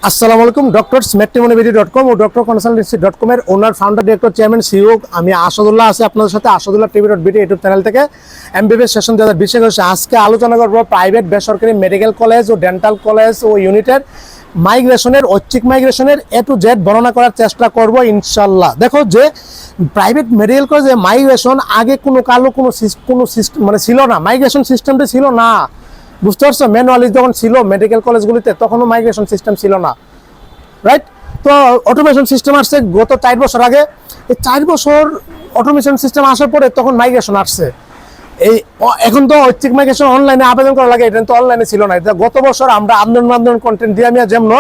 আসসালামু আলাইকুম। ডক্টরস ম্যাট্রিমনিবিডি.com ও ডক্টর কনসালটেন্সি.com এর ওনার, ফাউন্ডার, ডিরেক্টর, চেয়ারম্যান, সিইও আমি আসাদুল্লাহ আছি আপনাদের সাথে আসাদুল্লাহ টিভি.বিডি ইউটিউব চ্যানেল থেকে। এমবিবিএস সেশন 2020 আজকে আলোচনা করব প্রাইভেট বেসরকারি মেডিকেল কলেজ ও ডেন্টাল কলেজ ও ইউনিটের মাইগ্রেশনের, ঐচ্ছিক মাইগ্রেশনের এ টু জেড বর্ণনা করার চেষ্টা করব ইনশাল্লাহ। দেখো যে প্রাইভেট মেডিকেল কলেজে মাইগ্রেশন আগে কোনো সিস্টেম মানে ছিল না, মাইগ্রেশন সিস্টেমটা ছিল না, বুঝতে পারছো? ম্যানুয়ালি যখন ছিল মেডিকেল কলেজগুলিতে তখনও মাইগ্রেশন সিস্টেম ছিল না, রাইট? তো অটোমেশন সিস্টেম আসছে গত 4 বছর আগে। এই 4 বছর অটোমেশন সিস্টেম আসার পরে তখন মাইগ্রেশন আসছে। এখন তো ঐচ্ছিক মাইগ্রেশন অনলাইনে আবেদন করা লাগে, এটা তো অনলাইনে ছিল না। এটা গত বছর আমরা আন্দোলন কন্টেন্ট দিয়ে আমি যেমন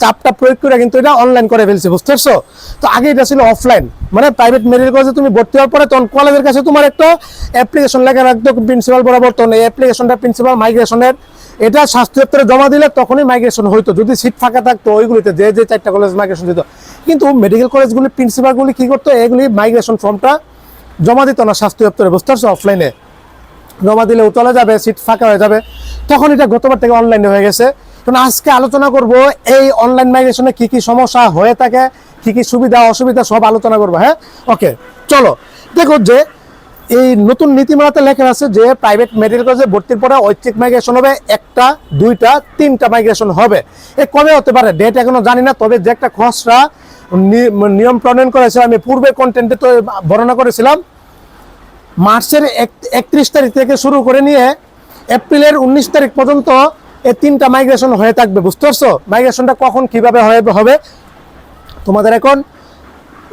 চাপটা প্রয়োগ করে কিন্তু এটা অনলাইন করে ফেলছি, বুঝতে পারছো? তো আগে এটা ছিল অফলাইন, মানে প্রাইভেট মেডিকেল কলেজে তুমি ভর্তি হওয়ার পরে তখন কলেজের কাছে তোমার একটা অ্যাপ্লিকেশন লেখা রাখতো প্রিন্সিপাল বরাবর। তখন এই অ্যাপ্লিকেশনটা প্রিন্সিপাল মাইগ্রেশনের এটা স্বাস্থ্য দপ্তরে জমা দিলে তখনই মাইগ্রেশন হইতো, যদি সিট ফাঁকা থাকতো ওইগুলিতে যে 4টা কলেজ মাইগ্রেশন দিত। কিন্তু মেডিকেল কলেজগুলি প্রিন্সিপালগুলি কী করতো, এগুলি মাইগ্রেশন ফর্মটা জমা দিত না স্বাস্থ্য দপ্তরে, বুঝতে পারছো? অফলাইনে জমা দিলেও চলে যাবে, সিট ফাঁকা হয়ে যাবে। তখন এটা গতবার থেকে অনলাইনে হয়ে গেছে। কারণ আজকে আলোচনা করব এই অনলাইন মাইগ্রেশনে কী কী সমস্যা হয়ে থাকে, কী কী সুবিধা অসুবিধা সব আলোচনা করবো। হ্যাঁ, ওকে, চলো। দেখো যে এই নতুন নীতিমালাতে লেখা আছে যে প্রাইভেট মেডিকেল কলেজে ভর্তির পরে ঐচ্ছিক মাইগ্রেশন হবে 1টা, 2টা, 3টা মাইগ্রেশন হবে। কবে হতে পারে ডেট এখনো জানি না, তবে যে একটা খসড়া নিয়ম প্রণয়ন করেছে আমি পূর্বে কন্টেন্টে তো বর্ণনা করেছিলাম। মার্চের 31 তারিখ থেকে শুরু করে নিয়ে এপ্রিলের 19 তারিখ পর্যন্ত এই 3টা মাইগ্রেশন হয়ে থাকবে, বুঝতে পারছো? মাইগ্রেশনটা কখন কিভাবে হবে তোমাদের এখন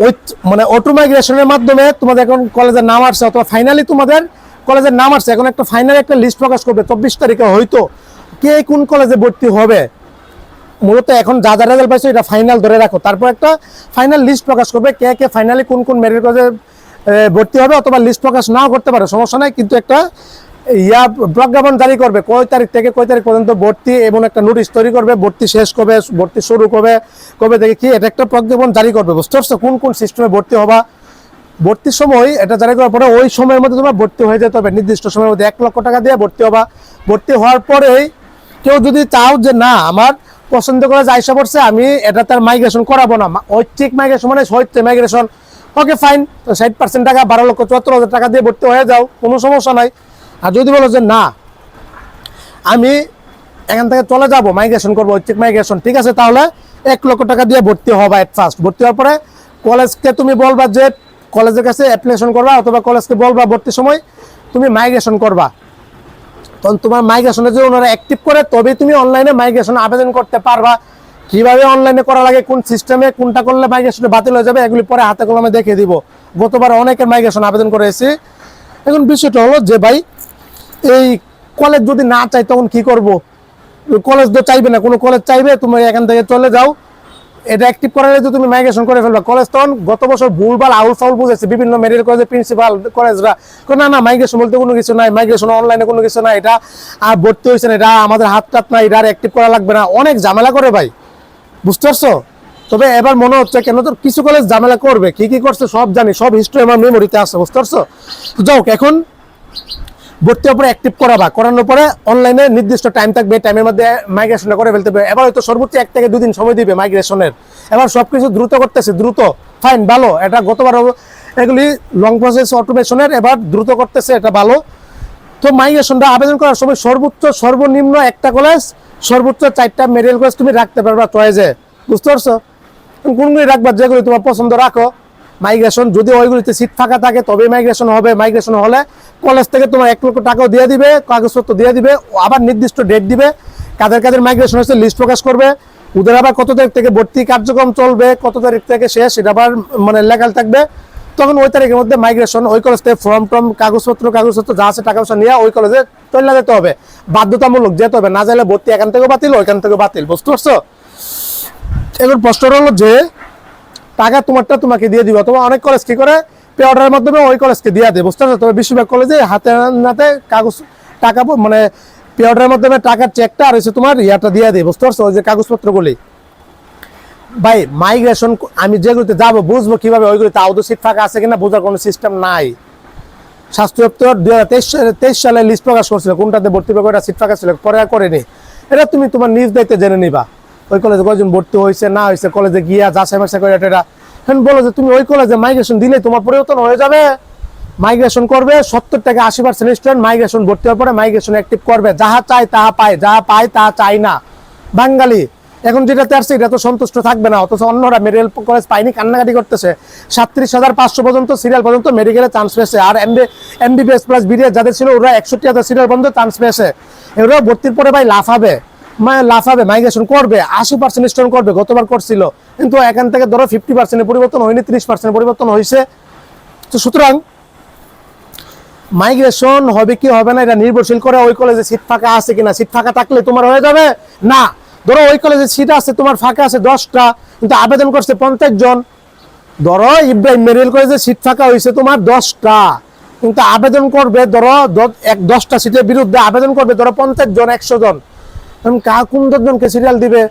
ওই মানে অটো মাইগ্রেশনের মাধ্যমে তোমাদের এখন কলেজের নাম আসছে, অথবা ফাইনালি তোমাদের কলেজের নাম আসছে। এখন একটা ফাইনালি একটা লিস্ট প্রকাশ করবে 24 তারিখে, হয়তো কে কোন কলেজে ভর্তি হবে। মূলত এখন যা যা রেজাল্ট পাইছো এটা ফাইনাল ধরে রাখো, তারপর একটা ফাইনাল লিস্ট প্রকাশ করবে কে কে ফাইনালি কোন কোন মেডিকেল কলেজে ভর্তি হবে, অথবা লিস্ট প্রকাশ নাও করতে পারে, সমস্যা নাই। কিন্তু একটা প্রজ্ঞাপন জারি করবে কয় তারিখ থেকে কয় তারিখ পর্যন্ত ভর্তি, এবং একটা নোটিশ তৈরি করবে ভর্তি শেষ কবে, ভর্তি শুরু কবে থেকে কি, এটা একটা প্রজ্ঞাপন জারি করবে, বুঝতে পারছো? কোন কোন সিস্টেমে ভর্তি হবা, ভর্তির সময় এটা জারি করার পরে ওই সময়ের মধ্যে তোমার ভর্তি হয়ে যেতে হবে, নির্দিষ্ট সময়ের মধ্যে 1 লক্ষ টাকা দিয়ে ভর্তি হবা। ভর্তি হওয়ার পরেই কেউ যদি চাও যে না আমার পছন্দ করে যাইসা পড়ছে, আমি এটা তার মাইগ্রেশন করাবো না, ঐচ্ছিক মাইগ্রেশন মানে সৈত্য মাইগ্রেশন, ওকে ফাইন, 60% টাকা 12,74,000 টাকা দিয়ে ভর্তি হয়ে যাও, কোনো সমস্যা নাই। আর যদি বলো যে না আমি এখান থেকে চলে যাব, মাইগ্রেশন করবো ঐচ্ছিক মাইগ্রেশন, ঠিক আছে, তাহলে 1 লক্ষ টাকা দিয়ে ভর্তি হবা এট ফার্স্ট। ভর্তি হওয়ার পরে কলেজকে তুমি বলবা যে কলেজের কাছে অ্যাপ্লিকেশন করবা, অথবা কলেজকে বলবা ভর্তির সময় তুমি মাইগ্রেশন করবা। তখন তোমার মাইগ্রেশনের যদি ওনারা অ্যাক্টিভ করে তবেই তুমি অনলাইনে মাইগ্রেশন আবেদন করতে পারবা। কিভাবে অনলাইনে করা লাগে, কোন সিস্টেমে কোনটা করলে মাইগ্রেশনে বাতিল হয়ে যাবে, এগুলি পরে হাতে কলমে দেখিয়ে দিব। গতবার অনেকের মাইগ্রেশন আবেদন করে এসেছি। এখন বিষয়টা হলো যে ভাই এই কলেজ যদি না চাই তখন কি করব? কলেজ তো চাইবে না, কোনো কলেজ চাইবে তুমি এখান থেকে চলে যাও, এটা অ্যাক্টিভ করার তো তুমি মাইগ্রেশন করে ফেলবা। কলেজ তখন গত বছর ভুলভাল আউল ফাউল বুঝেছে বিভিন্ন মেডিকেল কলেজের প্রিন্সিপাল কলেজরা, না মাইগ্রেশন বলতে কোনো কিছু নাই, মাইগ্রেশন অনলাইনে কোনো কিছু নাই, এটা আর ভর্তি হয়েছে না, এটা আমাদের হাত টাত নাই, এটা আর অ্যাক্টিভ করা লাগবে না, অনেক ঝামেলা করে ভাই, বুঝতে পারছো? তবে এবার মনে হচ্ছে কেন তো কিছু কলেজ ঝামেলা করবে, কি কি করছে সব জানি, সব হিস্ট্রি আমার মেমোরিতে আছে, বুঝতে পারছো? যাও, এখন ভর্তি হওয়ার পরে অ্যাক্টিভ করানোর পরে অনলাইনে নির্দিষ্ট টাইম থাকবে, টাইমের মধ্যে মাইগ্রেশনটা করে ফেলতে হবে। এবার হয়তো সর্বোচ্চ 1 থেকে 2 দিন সময় দিবে মাইগ্রেশনের। এবার সবকিছু দ্রুত করতেছে, দ্রুত, ফাইন, ভালো। এটা গতবার এগুলি লং প্রসেস অটোমেশনের, এবার দ্রুত করতেছে, এটা ভালো। তো মাইগ্রেশনটা আবেদন করার সময় সর্বনিম্ন একটা কলেজ, সর্বোচ্চ 4টা মেডিকেল কলেজ তুমি রাখতে পারবা চয়েসে, বুঝতে পারছো? কোনগুলি রাখবা, যেগুলি তোমার পছন্দ রাখো। মাইগ্রেশন যদি ওইগুলিতে সিট ফাঁকা থাকে তবে মাইগ্রেশন হবে। মাইগ্রেশন হলে কলেজ থেকে তোমার 1 লক্ষ টাকাও দিয়ে দিবে, কাগজপত্র দিয়ে দিবে, আবার নির্দিষ্ট ডেট দিবে কাদের মাইগ্রেশন হচ্ছে, লিস্ট প্রকাশ করবে। ওদের আবার কত তারিখ থেকে ভর্তি কার্যক্রম চলবে, কত তারিখ থেকে শেষ, সেটা আবার মানে লেখাল থাকবে। তখন ওই তারিখের মধ্যে মাইগ্রেশন ওই কলেজ থেকে ফর্ম কাগজপত্র যা আছে টাকা পয়সা নিয়ে ওই কলেজে চলে যেতে হবে, বাধ্যতামূলক যেতে হবে, না চাইলে ভর্তি এখান থেকে বাতিল, ওইখান থেকে বাতিল, বুঝতে পারছো? এখন প্রশ্ন হলো যে টাকা তোমারটা তোমাকে দিয়ে দিবে, অথবা অনেক কলেজ কি করে পে অর্ডারের মাধ্যমে ওই কলেজকে দিয়ে দেয়, বুঝতে পারছো? তবে বেশিরভাগ কলেজে হাতে নাতে কাগজ টাকা মানে পে অর্ডারের মাধ্যমে টাকার চেকটা আর হচ্ছে তোমার ইয়াটা দিয়ে দেয়, বুঝতে পারছো? ওই যে কাগজপত্রগুলি। ভাই মাইগ্রেশন আমি যেগুলিতে যাবো বুঝবো কিভাবে ওইগুলিতে আদৌ সিট ফাঁকা আছে কিনা বোঝার কোনো সিস্টেম নাই। স্বাস্থ্য দপ্তর 2023 সালে লিস্ট প্রকাশ করছিল কোনটাতে ভর্তি হবে, কয়টা সিট ফাঁকা ছিল, পরে আর করেনি। এটা তুমি তোমার নিজ দায়িত্বে জেনে নিবা। ওই কলেজে কয়জন ভর্তি হয়েছে না হয়েছে, কলেজে গিয়া যাচাই বাছাই করে এটা এখন বলো যে তুমি ওই কলেজে মাইগ্রেশন দিলে তোমার পরিবর্তন হয়ে যাবে। মাইগ্রেশন করবে 70 থেকে 80% স্টুডেন্ট মাইগ্রেশন ভর্তি হওয়ার পরে মাইগ্রেশন অ্যাক্টিভ করবে, যাহা চায় তাহা পায়, যাহা পায় তাহা চায় না। বাঙালি এখন যেটাতে আসছে এটা তো সন্তুষ্ট থাকবে না, অথচ অন্যরা মেডিকেল কলেজ পায়নি কান্নাকাটি করতেছে। 37,500 পর্যন্ত সিরিয়াল পর্যন্ত মেডিকেলে চান্স পেয়েছে, আর এমবিবিএস প্লাস বিডিএস যাদের ছিল ওরা 61,000 সিরিয়াল পর্যন্ত চান্স পেয়েছে। এরাও ভর্তির পরে ভাই লাফাবে, মাইগ্রেশন করবে, 80% স্টুডেন্ট করবে, গতবার করছিল। কিন্তু এখান থেকে ধরো 50% পরিবর্তন হয়নি, 30% পরিবর্তন হয়েছে। তো সুতরাং মাইগ্রেশন হবে কি হবে না এটা নির্ভরশীল করে ওই কলেজে সিট ফাঁকা আছে কিনা। সিট ফাঁকা থাকলে তোমার হয়ে যাবে না। ধরো ওই কলেজে সিট আছে, তোমার ফাঁকা আছে 10টা, কিন্তু আবেদন করছে 50 জন। ধরো ইব্রাহিম মেডিকেল কলেজে সিট ফাঁকা হয়েছে তোমার 10টা, কিন্তু আবেদন করবে ধরো 10টা সিটের বিরুদ্ধে আবেদন করবে ধরো 50 জন, 100 জন। কোন 10 জনকে সিরিয়াল দিবে?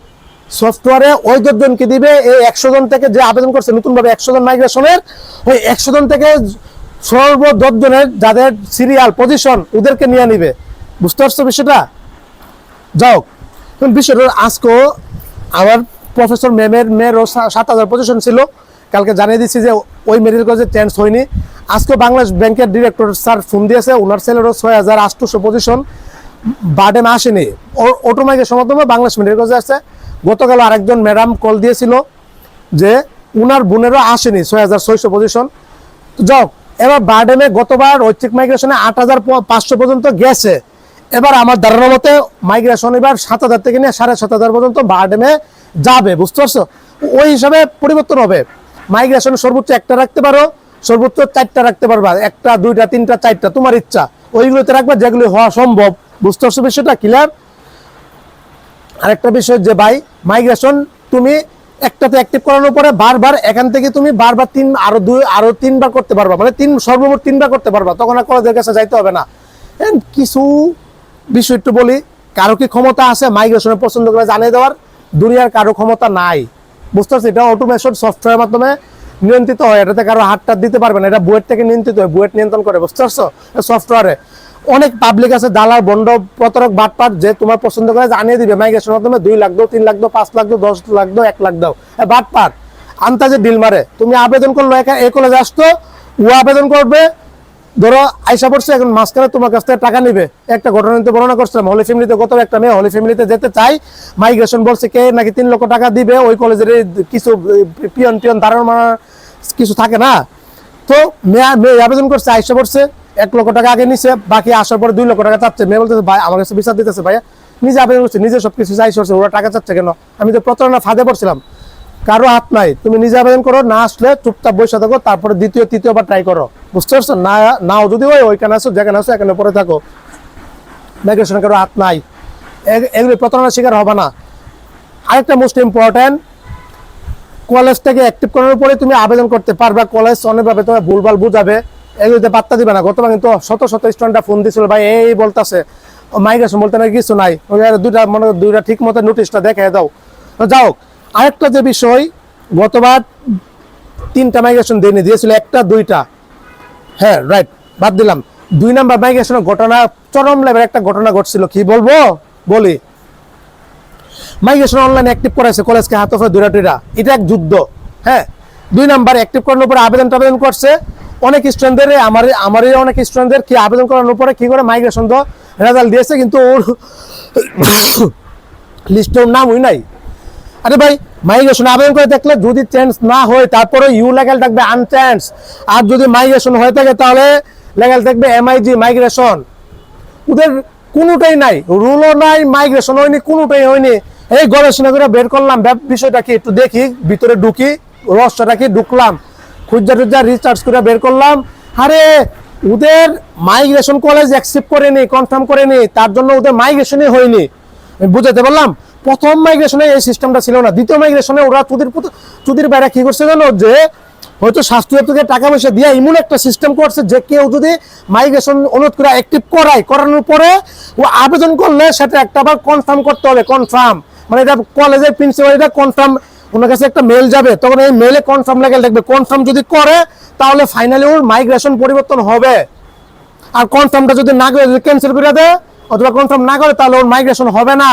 সফটওয়্যারে ওই 10 জনকে দিবে। এই 100 জন থেকে যে আবেদন করছে নতুনভাবে 100 জন মাইগ্রেশনের, ওই 100 জন থেকে সর্ব 10 জনের যাদের সিরিয়াল পজিশন ওদেরকে নিয়ে নিবে। বুঝতে পারছো বিষয়টা? যাও বিষয়টা আজকেও আমার প্রফেসর মেয়েরও 7,000 পজিশন ছিল, কালকে জানিয়ে দিচ্ছি যে ওই মেডিকেল কলেজে চেঞ্জ হয়নি। আজকে বাংলাদেশ ব্যাংকের ডিরেক্টর স্যার ফোন দিয়েছে, ওনার ছেলেরও 6,800 পজিশন বার্ডেন আসেনি, অটোমাইগ্রেশন মাধ্যমে বাংলাদেশ মেডিকেল কলেজে আসছে। গতকাল আরেকজন ম্যাডাম কল দিয়েছিল যে উনার বোনেরও আসেনি 6,600 পজিশন। তো যাও এবার বার্ডেনে গতবার ঐচ্ছিক মাইগ্রেশনে 8,500 পর্যন্ত গেছে। এবার আমার ধারণা মতে মাইগ্রেশন এবার 7,000 থেকে নিয়ে 7,500 পর্যন্ত বার্ডেনে যাবে। বুঝতে পারছো? ওই হিসাবে পরিবর্তন হবে। মাইগ্রেশন সর্বোচ্চ 1টা রাখতে পারো, সর্বোচ্চ 4টা রাখতে পারবা, 1টা 2টা 3টা 4টা তোমার ইচ্ছা, ওইগুলোতে রাখবা যেগুলো হওয়া সম্ভব। বুঝতে পারছো বিষয়টা ক্লিয়ার? আরেকটা বিষয় যে ভাই মাইগ্রেশন তুমি একটাতে অ্যাক্টিভ করানোর পরে বারবার এখান থেকে তুমি বারবার আরো 3বার করতে পারবা, মানে সর্বমোট 3বার করতে পারবা, তখন আর কলেজের কাছে যাইতে হবে না। কিছু বিষয় একটু বলি, কারো কি ক্ষমতা আছে মাইগ্রেশনের পছন্দ করে জানিয়ে দেওয়ার? দুনিয়ার কারো ক্ষমতা নাই। বুঝতে পারছি? এটা অটোমেশন সফটওয়্যারের মাধ্যমে নিয়ন্ত্রিত হয়, এটাতে কারো হাতটা দিতে পারবে না, এটা বুয়েট থেকে নিয়ন্ত্রিত হয়, বুয়েট নিয়ন্ত্রণ করে। বুঝতে পারছো? সফটওয়্যারে অনেক পাবলিক আছে দালাল বন্ড প্রতারক বাটপাট, যে তোমার পছন্দ করে জানিয়ে দিবে মাইগ্রেশনের মাধ্যমে 2 লাখ দাও, 3 লাখ দাও, 5 লাখ দাও, 10 লাখ দাও, 1 লাখ দাও, বাটপাট আন্তাজে ডিল মারে। তুমি আবেদন করলো এই কলেজে আসতো, ও আবেদন করবে, ধরো আইসা পড়ছে, এখন মাঝখানে তোমার কাছ থেকে টাকা নিবে। একটা ঘটনা নিতে বর্ণনা করছিলাম, হলি ফ্যামিলিতে গত একটা মেয়ে হলি ফ্যামিলিতে যেতে চাই, মাইগ্রেশন বলছে কে নাকি 3 লক্ষ টাকা দিবে। ওই কলেজের কিছু পিয়ন ধারণা কিছু থাকে না, তো মেয়ে আবেদন করছে, আইসা পড়ছে, 1 লক্ষ টাকা আগে নিছে, বাকি আসার পরে 2 লক্ষ টাকা চাচ্ছে। মেয়ে বলতেছে ভাই আমার কাছে বিচার দিতেছে, ভাইয়া নিজে আবেদন করছে, নিজে সবকিছু চাই করছে, ওরা টাকা চাচ্ছে কেন? আমি তো প্রতারণা ফাঁদে পড়ছিলাম। কারো হাত নাই, তুমি নিজে আবেদন করো, না আসলে চুপচাপ বসে থাকো, তারপরে দ্বিতীয় তৃতীয়বার ট্রাই করো। বুঝতে পারছো? নাও যদি ওইখানে আসো, যেখানে আসো এখানে পরে থাকো, মাইগ্রেশন কারো হাত নাই, এগুলি প্রতারণার শিকার হবে না। আরেকটা মোস্ট ইম্পর্টেন্ট, কলেজ থেকে অ্যাক্টিভ করার পরে তুমি আবেদন করতে পারবা, কলেজ অনেকভাবে তোমার ভুলভাল বুঝাবে, এগুলিতে পাত্তা দিবে না। গতবার কিন্তু শত স্টুডেন্টরা ফোন দিয়েছিল, ভাই এই বলতেছে মাইগ্রেশন বলতে নাকি কিছু নাই, দুইটা ঠিক মতো নোটিশটা দেখে দাও। যাও আরেকটা যে বিষয়, গতবার 3টা মাইগ্রেশন দিয়েছিল, 1টা 2টা, হ্যাঁ রাইট, বাদ দিলাম। 2 নাম্বার মাইগ্রেশনের ঘটনা চরম লেভেলের একটা ঘটনা ঘটছিল, কি বলবো বলি। মাইগ্রেশন অনলাইন অ্যাক্টিভ করেছে কলেজকে হাত অফে দুইটা, এটা এক যুদ্ধ। হ্যাঁ 2 নাম্বার অ্যাক্টিভ করানোর পরে আবেদন করছে অনেক স্টুডেন্টদের, আমারই অনেক স্টুডেন্টদের কি আবেদন করানোর পরে কি করে মাইগ্রেশন তো রেজাল্ট দিয়েছে, কিন্তু ওর লিস্টের নামই নাই। আরে ভাই মাইগ্রেশন আবেদন করে দেখলে যদি চেঞ্জ না হয় তারপরে ইউ লেভেল থাকবে আনচেঞ্জ, আর যদি মাইগ্রেশন হয়ে থাকে তাহলে লেভেল থাকবে MIG মাইগ্রেশন। ওদের কোনোটাই নাই, রুলও নাই, মাইগ্রেশন হয়নি, কোনোটাই হয়নি। এই গবেষণা করে বের করলাম বিষয়টা কি, একটু দেখি ভিতরে ঢুকি, রহস্যটা কি, ঢুকলাম, খুঁজা রিসার্চ করে বের করলাম। আরে ওদের মাইগ্রেশন কলেজ অ্যাকসেপ্ট করেনি, কনফার্ম করেনি, তার জন্য ওদের মাইগ্রেশনই হয়নি। বুঝাতে পারলাম? প্রথম মাইগ্রেশনে এই সিস্টেমটা ছিল না, দ্বিতীয় মাইগ্রেশনে ওরা চুদির বাইরে কি করছে জানো, যে হয়তো স্বাস্থ্য থেকে টাকা পয়সা দিয়ে এমন একটা সিস্টেম করছে যে কেউ যদি মাইগ্রেশন অনুরোধ করে অ্যাক্টিভ করানোর পরে ও আবেদন করলে সেটা একটা আবার কনফার্ম করতে হবে, কনফার্ম মানে এটা কলেজের প্রিন্সিপাল এটা কনফার্ম, ওনার কাছে একটা মেল যাবে, তখন এই মেলে কনফার্ম লেগে থাকবে, কনফার্ম যদি করে তাহলে ফাইনালি ওর মাইগ্রেশন পরিবর্তন হবে। আর কনফার্মটা যদি না করে, যদি ক্যান্সেল করে দেয় অথবা কনফার্ম না করে, তাহলে ওর মাইগ্রেশন হবে না।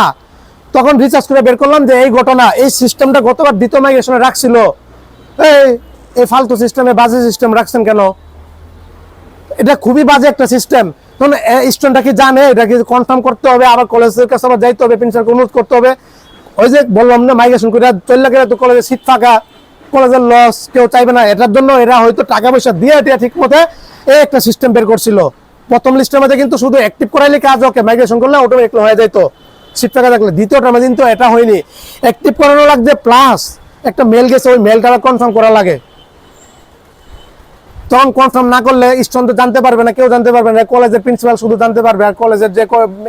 তখন রিসার্চ করে বের করলাম যে এই ঘটনা, এই সিস্টেমটা গতবার দ্বিতীয় মাইগ্রেশনে রাখছিল, এই ফালতু সিস্টেমে বাজে সিস্টেম রাখছেন কেন? এটা খুবই বাজে একটা সিস্টেম। তখন স্টুডেন্টটা কি জানে এটা কি কনফার্ম করতে হবে, আবার কলেজের কাছে আবার যাইতে হবে, প্রিন্সিপালকে অনুরোধ করতে হবে। ওই যে বললাম না, মাইগ্রেশন করে চলে গেলে তো কলেজে সিট ফাঁকা, কলেজের লস, কেউ চাইবে না। এটার জন্য এরা হয়তো টাকা পয়সা দিয়ে ঠিক মতো এই একটা সিস্টেম বের করছিল। প্রথম লিস্টের মধ্যে কিন্তু শুধু অ্যাক্টিভ করাইলে কাজ, ওকে মাইগ্রেশন করলে অটোমেটিক হয়ে যাইতো সিট ফাঁকা থাকলে। দ্বিতীয়টার মধ্যে কিন্তু এটা হয়নি, অ্যাক্টিভ করানো লাগছে, প্লাস একটা মেল গেছে, ওই মেলটা কনফার্ম করা লাগে। তখন কনফার্ম না করলে স্টুডেন্ট জানতে পারবে না, কেউ জানতে পারবে না, কলেজের প্রিন্সিপাল শুধু জানতে পারবে, আর কলেজের যে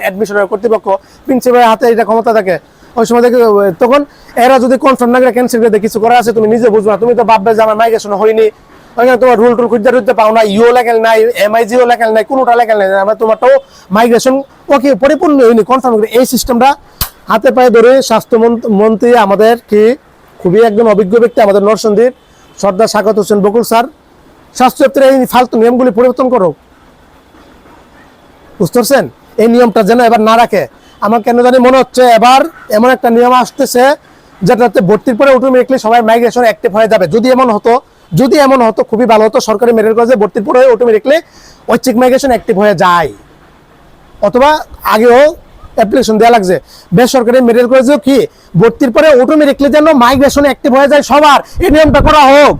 অ্যাডমিশনের কর্তৃপক্ষ, প্রিন্সিপালের হাতে এটা ক্ষমতা থাকে। ওই সময় দেখে তখন এরা যদি কনফার্ম না করে ক্যান্সেল করে কিছু করা আছে, তুমি নিজে বুঝবা, তুমি তো ভাববে যে আমার মাইগ্রেশন হয়নি, ওইখানে তোমার রুল টুল খুঁজতে পাও না, ইও লেখেল নাই, MIGও লেখেল নাই, কোনোটা লেখেল নাই, আমার তোমারটাও মাইগ্রেশন ওকে পরিপূর্ণ হয়নি, কনফার্ম করে। এই সিস্টেমটা হাতে পায়ে ধরে স্বাস্থ্যমন্ত্রী আমাদের কি খুবই একজন অভিজ্ঞ ব্যক্তি, আমাদের নরসিংদীর সর্দার সাকাত হোসেন বকুল স্যার, স্বাস্থ্য দপ্তরের এই ফালতু নিয়মগুলি পরিবর্তন করো, বুঝতে পারছেন? এই নিয়মটা যেন এবার না রাখে। আমার কেন জানি মনে হচ্ছে এবার এমন একটা নিয়ম আসতেছে যেটাতে ভর্তির পরে অটোমেটিকলি সবাই মাইগ্রেশন অ্যাক্টিভ হয়ে যাবে। যদি এমন হতো খুবই ভালো হতো, সরকারি মেডিকেল কলেজে ভর্তির পরে অটোমেটিকলি ঐচ্ছিক মাইগ্রেশন অ্যাক্টিভ হয়ে যায়, অথবা আগেও অ্যাপ্লিকেশন দেওয়া লাগছে। বেসরকারি মেডিকেল কলেজেও কি ভর্তির পরে অটোমেটিকলি যেন মাইগ্রেশন অ্যাক্টিভ হয়ে যায় সবার, এই নিয়মটা করা হোক।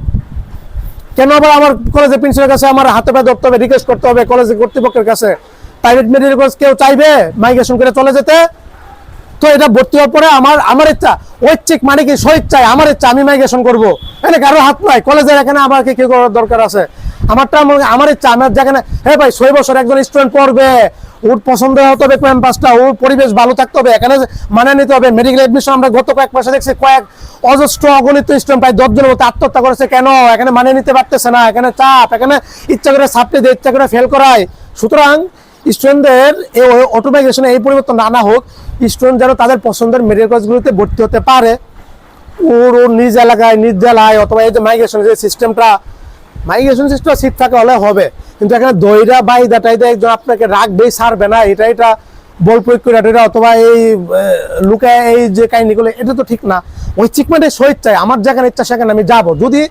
কেন আবার আমার কলেজের প্রিন্সিপালের কাছে আমার হাতে পায়ে ধরতে হবে, রিকোয়েস্ট করতে হবে কলেজের কর্তৃপক্ষের কাছে? প্রাইভেট মেডিকেল কলেজ কেউ চাইবে মাইগ্রেশন করে চলে যেতে? তো এটা ভর্তি হওয়ার পরে আমার ইচ্ছা, ঐচ্ছিক মানে কি স্বইচ্ছায় আমার ইচ্ছা আমি মাইগ্রেশন করবো, এখানে কারো হাত নাই। কলেজের এখানে আমার কি করার দরকার আছে? আমার ইচ্ছা, আমার যেখানে ভাই 6 বছর একজন স্টুডেন্ট পড়বে, ওর পছন্দ হতে হবে ক্যাম্পাসটা, ওর পরিবেশ ভালো থাকতে হবে, এখানে মানে নিতে হবে। মেডিকেল এডমিশন আমরা গত কয়েক মাসে দেখছি অজস্র অগণিত স্টুডেন্ট প্রায় 10 জনের মতো আত্মহত্যা করেছে। কেন? এখানে মানে নিতে পারতেছে না, এখানে চাপ, এখানে ইচ্ছা করে সাপ্লি দেয়, ইচ্ছা করে ফেল করায়। সুতরাং স্টুডেন্টদের এই অটোমাইগ্রেশনে এই পরিবর্তন আনা হোক, স্টুডেন্ট যেন তাদের পছন্দের মেডিকেল কলেজগুলোতে ভর্তি হতে পারে, ওর নিজ এলাকায় নিজ জেলায়, অথবা এই যে মাইগ্রেশন যে সিস্টেমটা, মাইগ্রেশন সিস্টেম সিট থাকে হলে হবে, কিন্তু এখানে দইরা বাইদা টাইদা একজন আপনাকে রাখবেই ছাড়বে না, এটা বল প্রয়োগ করে এটা, অথবা এই লুকায় এই যে কাহিনীগুলো, এটা তো ঠিক না। ঐচ্ছিক মানে স্বইচ্ছায় আমার যেখানে ইচ্ছা সেখানে আমি যাবো, যদি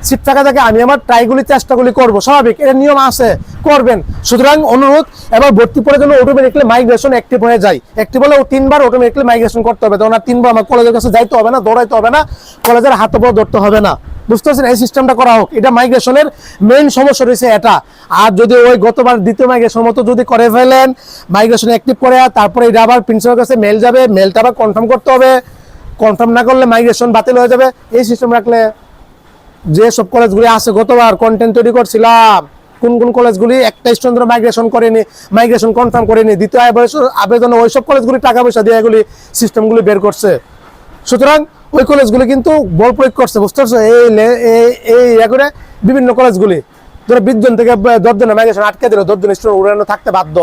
সিট থাকা থাকে আমি আমার ট্রাইগুলি চেষ্টাগুলি করবো, স্বাভাবিক, এর নিয়ম আছে, করবেন। সুতরাং অনুরোধ, এবার ভর্তি পরে জন্য অটোমেটিকলি মাইগ্রেশন অ্যাক্টিভ হয়ে যায়। অ্যাক্টিভ হলে 3 বার অটোমেটিকলি মাইগ্রেশন করতে হবে, তখন আর 3 বার আমার কলেজের কাছে যাইতে হবে না, দৌড়াইতে হবে না, কলেজের হাতে পা ধরতে হবে না, বুঝতে পারছেন? এই সিস্টেমটা করা হোক, এটা মাইগ্রেশনের মেইন সমস্যা রয়েছে এটা। আর যদি ওই গতবার দ্বিতীয় মাইগ্রেশন মতো যদি করে ফেলেন, মাইগ্রেশন অ্যাক্টিভ করে তারপরে এটা আবার প্রিন্সিপালের কাছে মেল যাবে, মেলটা আবার কনফার্ম করতে হবে, কনফার্ম না করলে মাইগ্রেশন বাতিল হয়ে যাবে। এই সিস্টেম রাখলে যে সব কলেজগুলি আছে, গতবার কন্টেন্ট তৈরি করছিলাম, কোন কলেজগুলি একটা স্টুডেন্ট মাইগ্রেশন করেনি, মাইগ্রেশন কনফার্ম করেনি, দ্বিতীয় আবেদনে ওই সব কলেজগুলি টাকা পয়সা দিয়ে এগুলি সিস্টেমগুলি বের করছে। সুতরাং ওই কলেজগুলি কিন্তু বল প্রয়োগ করছে, বুঝতে পারছো? এই করে বিভিন্ন কলেজগুলি ধরো 20 জন থেকে 10 জনের মাইগ্রেশন আটকে দিল, 10 জন স্টুডেন্ট উড়ানো থাকতে বাধ্য।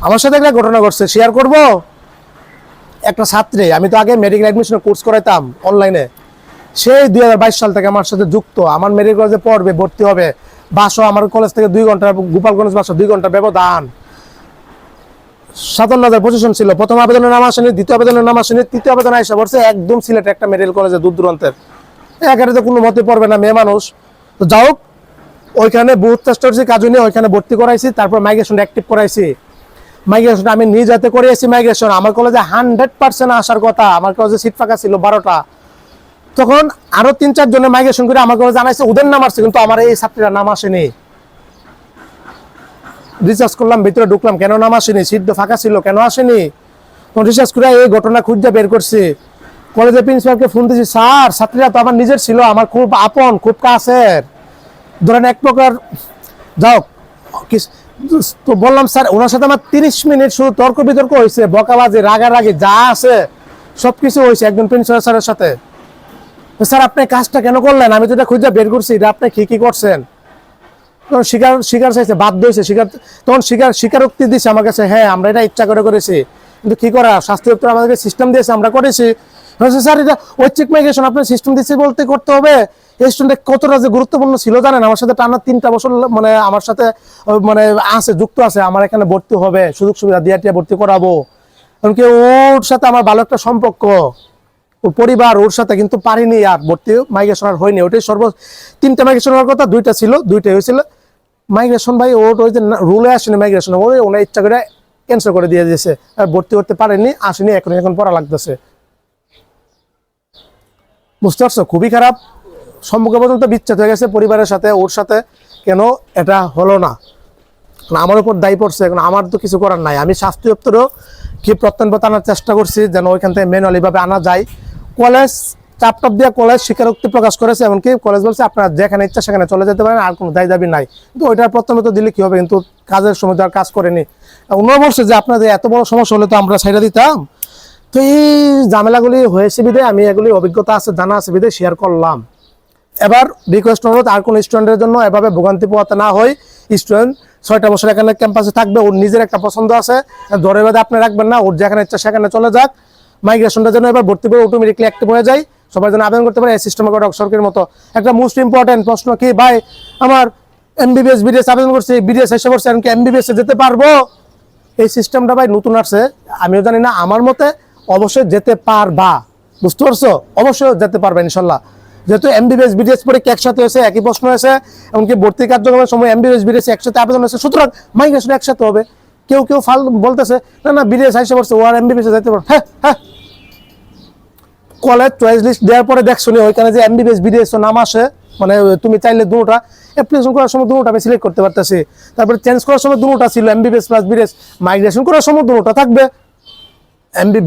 আমার সাথে একটা ঘটনা ঘটছে, শেয়ার করব। একটা ছাত্রী, আমি তো আগে মেডিকেল অ্যাডমিশনের কোর্স করাইতাম অনলাইনে, সেই 2022 সাল থেকে আমার সাথে যুক্ত, আমার মেডিকেল কলেজে পড়বে, ভর্তি হবে, বাসও আমার কলেজ থেকে 2 ঘন্টা, গোপালগঞ্জ বাসও 2 ঘন্টা ব্যবধান। 57,000 পজিশন ছিল, প্রথম আবেদনের নাম আসেনি, দ্বিতীয় আবেদনের নাম আসেনি, তৃতীয় আবেদন আইসা পড়ছে একদম সিলেটে একটা মেডিকেল কলেজে, দূর দূরান্তের, এখানে তো কোনো মতে পড়বে না, মেয়ে মানুষ। তো যাও, ওইখানে বহুত চেষ্টা করছি, কাজ নিয়ে ওইখানে ভর্তি করাইছি, তারপর মাইগ্রেশন অ্যাক্টিভ করাইছি। মাইগ্রেশন আমি নিজ হাতে করিয়েছি মাইগ্রেশন। আমার কলেজে 100% আসার কথা, আমার কলেজে সিট ফাঁকা ছিল 12টা, তখন আরো 3-4 জনের মাইগ্রেশন করে আমার কলেজে জানাইছে, ওদের নাম আসছে, কিন্তু আমার এই ছাত্রীরা নাম আসেনি। রিসার্চ করলাম, ভিতরে ঢুকলাম, কেন নাম আসেনি, সিট তো ফাঁকা ছিল, কেন আসেনি? তখন রিসার্চ করে এই ঘটনা খুঁজে বের করছি, কলেজের প্রিন্সিপালকে ফোন দিয়েছি, স্যার ছাত্রীরা তো আমার নিজের ছিল, আমার খুব আপন, খুব কাছের, ধরেন এক প্রকার। যাও, তো বললাম স্যার, ওনার সাথে আমার 30 মিনিট শুধু তর্ক বিতর্ক হয়েছে, বকাবাজি, রাগারাগি যা আছে সবকিছু হয়েছে একজন প্রিন্সিপাল স্যারের সাথে। স্যার আপনি কাজটা কেন করলেন, আমি তো এটা খুঁজে বের করছি, এটা আপনি কি করছেন? তখন স্বীকার চাইছে, বাধ্য হয়েছে স্বীকার, তখন স্বীকারোক্তি দিচ্ছে আমার কাছে, হ্যাঁ আমরা এটা ইচ্ছা করে করেছি, কিন্তু কি করা, স্বাস্থ্য দপ্তর আমাদেরকে সিস্টেম দিয়েছে, আমরা করেছি। স্যার এটা ঐচ্ছিক মাইগ্রেশন, আপনার সিস্টেম দিচ্ছে বলতে করতে হবে। এই স্টুডেন্ট কতটা যে গুরুত্বপূর্ণ ছিল জানেন, আমার সাথে টানা 3টা বছর মানে আমার সাথে মানে আছে, যুক্ত আছে, আমার এখানে ভর্তি হবে, সুযোগ সুবিধা দিয়ে ভর্তি করাবো, এমনকি ওর সাথে আমার ভালো একটা সম্পর্ক, ওর পরিবার, ওর সাথে, কিন্তু পারিনি আর ভর্তি মাইগ্রেশন আর হয়নি। ওটাই 3টা মাইগ্রেশন হওয়ার কথা, 2টা ছিল, 2টাই হয়েছিল। মাইগ্রেশন ভাই ওর ওই যে রুলে আসেনি মাইগ্রেশন, ওনার ইচ্ছা করে ক্যান্সেল করে দিয়ে দিয়েছে, আর ভর্তি করতে পারেনি, আসেনি, এখন পড়া লাগতেছে। বুঝতে পারছো? খুবই খারাপ। সম্মুখে পর্যন্ত বিচ্ছেদ হয়ে গেছে পরিবারের সাথে, ওর সাথে। কেন এটা হলো না? আমার উপর দায়ী পড়ছে। এখন আমার তো কিছু করার নাই। আমি স্বাস্থ্য দপ্তরেও কি প্রত্যয়নপত্র আনার চেষ্টা করছি যেন ওইখান থেকে ম্যানুয়ালি ভাবে আনা যায়। কলেজ চাপটাপ দিয়ে কলেজ স্বীকারোক্তি প্রকাশ করেছে, এমনকি কলেজ বলছে আপনারা যেখানে ইচ্ছা সেখানে চলে যেতে পারেন, আর কোনো দায় দাবি নাই। কিন্তু ওইটার প্রত্যয়নপত্র দিলে কি হবে? কিন্তু কাজের সময় তো আর কাজ করেনি। ওনারা বলছে যে আপনাদের এত বড় সমস্যা হলে তো আমরা ছাইড়া দিতাম। তো এই ঝামেলাগুলি হয়েছে বিধে আমি এগুলি অভিজ্ঞতা আছে, জানা আছে বিধে শেয়ার করলাম। এবার রিকোয়েস্ট অনুরোধ, আর কোন স্টুডেন্টের জন্য এভাবে ভোগান্তি পোহাতে না হয়। স্টুডেন্ট 6টা বছর এখানে ক্যাম্পাসে থাকবে, ওর নিজের একটা পছন্দ আছে, ধরে বেঁধে আপনি রাখবেন না। ওর যেখানে ইচ্ছা সেখানে চলে যাক। মাইগ্রেশনটা যেন এবার ভর্তি করে অটোমেটিকলি অ্যাক্টিভ হয়ে যায়, সবাই যেন আবেদন করতে পারে এই সিস্টেমে করে সরকারের মতো। একটা মোস্ট ইম্পর্টেন্ট প্রশ্ন কি ভাই, আমার এমবিবিএস বিডিএস আবেদন করছি, বিডিএস এসে করছে, এমনকি এমবিবিএস এ যেতে পারবো? এই সিস্টেমটা ভাই নতুন আসছে, আমিও জানি না। আমার মতে অবশ্যই যেতে পারবা। বুঝতে পারছো? অবশ্যই যেতে পারবে ইনশাল্লাহ। যেহেতু এমবিবিএস বিডিএস পরীক্ষা একসাথে হয়েছে, একই প্রশ্ন হয়েছে, এমনকি ভর্তি কার্যক্রমের সময় এমবিবিএস বিডিএস একসাথে আবেদন হয়েছে, সুতরাং মাইগ্রেশন একসাথে হবে। কেউ ফাল বলতেছে না না বিডিএস এসে পড়ছে, ও আর এমবিবিএস যেতে পারবে। হ্যাঁ, কলেজ চয়েস লিস্ট দেওয়ার পরে দেখছো ওইখানে যে এমবিবিএস বিডিএস নাম আসে, মানে তুমি চাইলে দুটোটা অ্যাপ্লিকেশন করার সময় দুটোটা আমি সিলেক্ট করতে পারতেছি। তারপরে চেঞ্জ করার সময় দুটোটা ছিল, এমবিবিএস প্লাস বিডিএস। মাইগ্রেশন করার সময় দুটোটা থাকবে।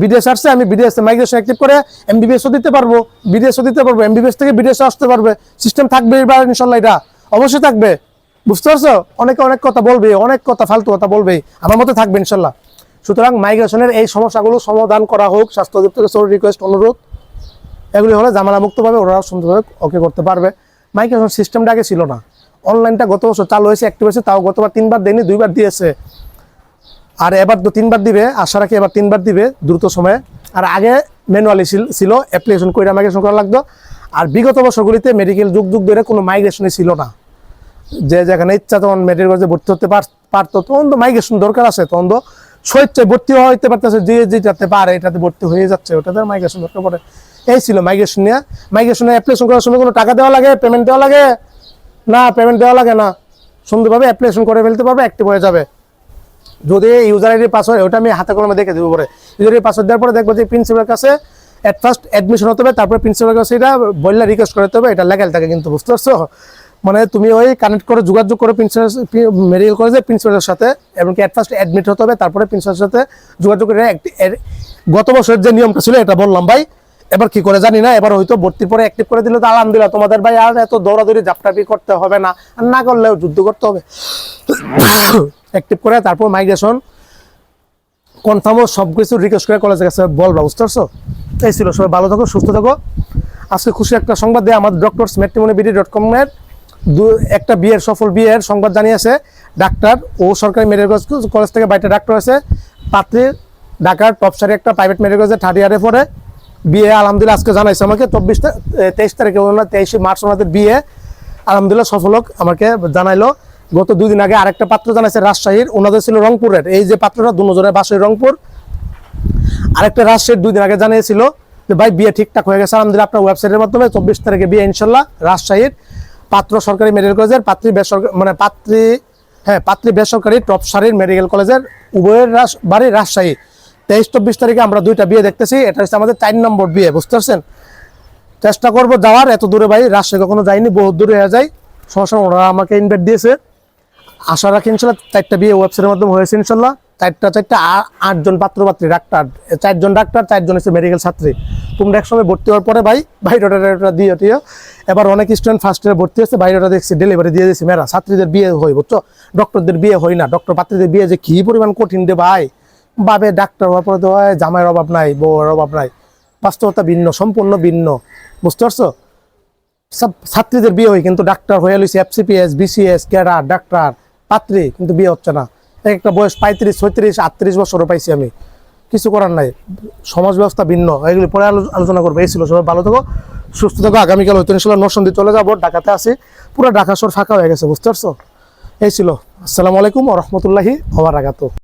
বিডিএস আসছে, আমি বিডিএস মাইগ্রেশন অ্যাক্টিভ করে এমবিবিএসও দিতে পারবো, বিডিএসও দিতে পারবো, এমবিবিএস থেকে বিডিএস আসতে পারবে। সিস্টেম থাকবে এবার ইনশাল্লাহ, এটা অবশ্যই থাকবে। বুঝতে পারছো? অনেকে অনেক কথা বলবে, অনেক কথা ফালতু কথা বলবে, আমার মতে থাকবে ইনশাল্লাহ। সুতরাং মাইগ্রেশনের এই সমস্যাগুলো সমাধান করা হোক, স্বাস্থ্য অধিদপ্তরের সরি রিকোয়েস্ট অনুরোধ। এগুলি হলে ঝামেলা মুক্তভাবে ওরা সুন্দরভাবে ওকে করতে পারবে। মাইগ্রেশন সিস্টেমটা আগে ছিল না, অনলাইনটা গত বছর চালু হয়েছে, অ্যাক্টিভ হয়েছে, তাও গতবার 3বার দেয়নি, 2বার দিয়েছে। আর এবার তো 3বার দিবে, আশা রাখি এবার 3বার দিবে দ্রুত সময়ে। আর আগে ম্যানুয়ালি ছিল, অ্যাপ্লিকেশন করে মাইগ্রেশন করা লাগতো। আর বিগত বছরগুলিতে মেডিকেল যুগ ধরে কোনো মাইগ্রেশনই ছিল না। যে যেখানে ইচ্ছা তখন মেডিকেল কলেজে ভর্তি হতে পারতো, তখন তো মাইগ্রেশন দরকার আছে, তখন তো স্বেচ্ছায় ভর্তি হইতে পারতেছে, যে যেটাতে পারে এটাতে ভর্তি হয়ে যাচ্ছে, ওটাতে মাইগ্রেশন দরকার পড়ে। এই ছিল মাইগ্রেশন নিয়ে। মাইগ্রেশনে অ্যাপ্লিকেশন করার সময় কোনো টাকা দেওয়া লাগে, পেমেন্ট দেওয়া লাগে না? পেমেন্ট দেওয়া লাগে না, সুন্দরভাবে অ্যাপ্লিকেশন করে ফেলতে পারবে, অ্যাক্টিভ হয়ে যাবে। যদি ইউজার আইডি পাসওয়ার্ড, ওটা আমি হাতে কলমে দেখে দেবো পরে। ইউজার আইডি পাসওয়ার্ড দেওয়ার পরে দেখবো যে প্রিন্সিপালের কাছে অ্যাট ফার্স্ট অ্যাডমিশন হতে হবে, তারপরে প্রিন্সিপালের কাছে এটা বললে রিকোয়েস্ট করতে হবে, এটা লেগাল থাকে কিন্তু। বুঝতে পারছো? মানে তুমি ওই কানেক্ট করে যোগাযোগ করে প্রিন্সিপাল মেডিকেল কলেজে প্রিন্সিপালের সাথে, এমনকি অ্যাট ফার্স্ট অ্যাডমিট হতে হবে, তারপরে প্রিন্সিপালের সাথে যোগাযোগ করে। গত বছরের যে নিয়মটা ছিল এটা বললাম ভাই, এবার কি করে জানি না। এবার হয়তো ভর্তির পরে অ্যাক্টিভ করে দিলে তো আলহামদুলিল্লাহ, তোমাদের ভাই আর এত দৌড়াদৌড়ি ঝাপটাপি করতে হবে না, আর না করলেও যুদ্ধ করতে হবে। অ্যাক্টিভ করে তারপর মাইগ্রেশন কনফার্ম সব কিছু রিকোয়েস্ট করে কলেজের কাছে বলবা। বুঝতে পারছো? এই ছিল। সবাই ভালো থাকো, সুস্থ থাকো। আজকে খুশি একটা সংবাদ দিয়ে আমাদের doctorsmatrimonyBD.com এর একটা বিয়ের সফল বিয়ের সংবাদ জানিয়েছে ডাক্তার ও সরকারি মেডিকেল কলেজ থেকে বাইরে ডাক্তার আছে। পাত্রী ঢাকার টপসারি একটা প্রাইভেট মেডিকেল কলেজে 3rd ইয়ারে পরে বিয়ে আলহামদুলিল্লাহ আজকে জানাইছে আমাকে। 23 তারিখে 23 মার্চ ওনাদের বিয়ে আলহামদুলিল্লাহ সফল হোক আমাকে জানাইলো। গত 2 দিন আগে আরেকটা পাত্র জানাইছে রাজশাহীর, ওনাদের ছিল রংপুরের। এই যে পাত্রটা দুজনের বাসায় রংপুর, আরেকটা রাজশাহীর 2 দিন আগে জানিয়েছিল যে ভাই বিয়ে ঠিকঠাক হয়ে গেছে আলহামদুলিল্লাহ আপনার ওয়েবসাইটের মাধ্যমে। 24 তারিখে বিয়ে ইনশাল্লাহ রাজশাহীর। পাত্র সরকারি মেডিকেল কলেজের, পাত্রী বেসরকারি, মানে পাত্রী বেসরকারি টপসারির মেডিকেল কলেজের, উভয়ের বাড়ি রাজশাহী। 23-24 তারিখে আমরা 2টা বিয়ে দেখতেছি। এটা হচ্ছে আমাদের 4 নম্বর বিয়ে। বুঝতে পারছেন? চেষ্টা করবো যাওয়ার, এত দূরে ভাই রাজশাহী কখনো যাইনি, বহুত দূরে হয়ে যায়। সমস্যা ওরা আমাকে ইনভাইট দিয়েছে, আশা রাখি ইনশাল্লাহ। 4টা বিয়ে ওয়েবসাইটের মাধ্যমে হয়েছে ইনশাল্লাহ। 8জন পাত্র পাত্রী ডাক্তার, 4জন ডাক্তার, 4জন হচ্ছে মেডিকেল ছাত্রী। তোমরা একসময় ভর্তি হওয়ার পরে ভাই বায়োডাটা দিয়ে দিও। এবার অনেক স্টুডেন্ট ফার্স্ট ইয়ারে ভর্তি হচ্ছে, বায়োডাটা দেখছি ডেলিভারি দিয়ে দিয়েছি। মেয়েরা ছাত্রীদের বিয়ে হয়, বুঝছো? ডক্টরদের বিয়ে হয় না। ডক্টর পাত্রীদের বিয়ে যে কি পরিমাণ কঠিন রে ভাই। বাবে ডাক্তার হওয়ার পরে তো জামাইয়ের অভাব নাই, বউয়ের অভাব নাই। বাস্তবতা ভিন্ন, সম্পূর্ণ ভিন্ন। বুঝতে পারছো? সব ছাত্রীদের বিয়ে হয়, কিন্তু ডাক্তার হয়ে লইছে FCPS, BCS, ক্যাডার, ডাক্তার, পাত্রী, কিন্তু বিয়ে হচ্ছে না। একটা বয়স 35, 36, 38 বছরও পাইছি আমি। কিছু করার নাই, সমাজ ব্যবস্থা ভিন্ন। এগুলি পরে আলোচনা করবো। এই ছিল। সবাই ভালো থাকো, সুস্থ থাকো। আগামীকাল হয়তো ইনশাল্লাহ নরসিংদী চলে যাবো, ঢাকাতে আছি। পুরো ঢাকা শহর ফাঁকা হয়ে গেছে। বুঝতে পারছো? এই ছিল। আসসালামু আলাইকুম ওয়া রাহমাতুল্লাহি ওয়া বারাকাতুহু।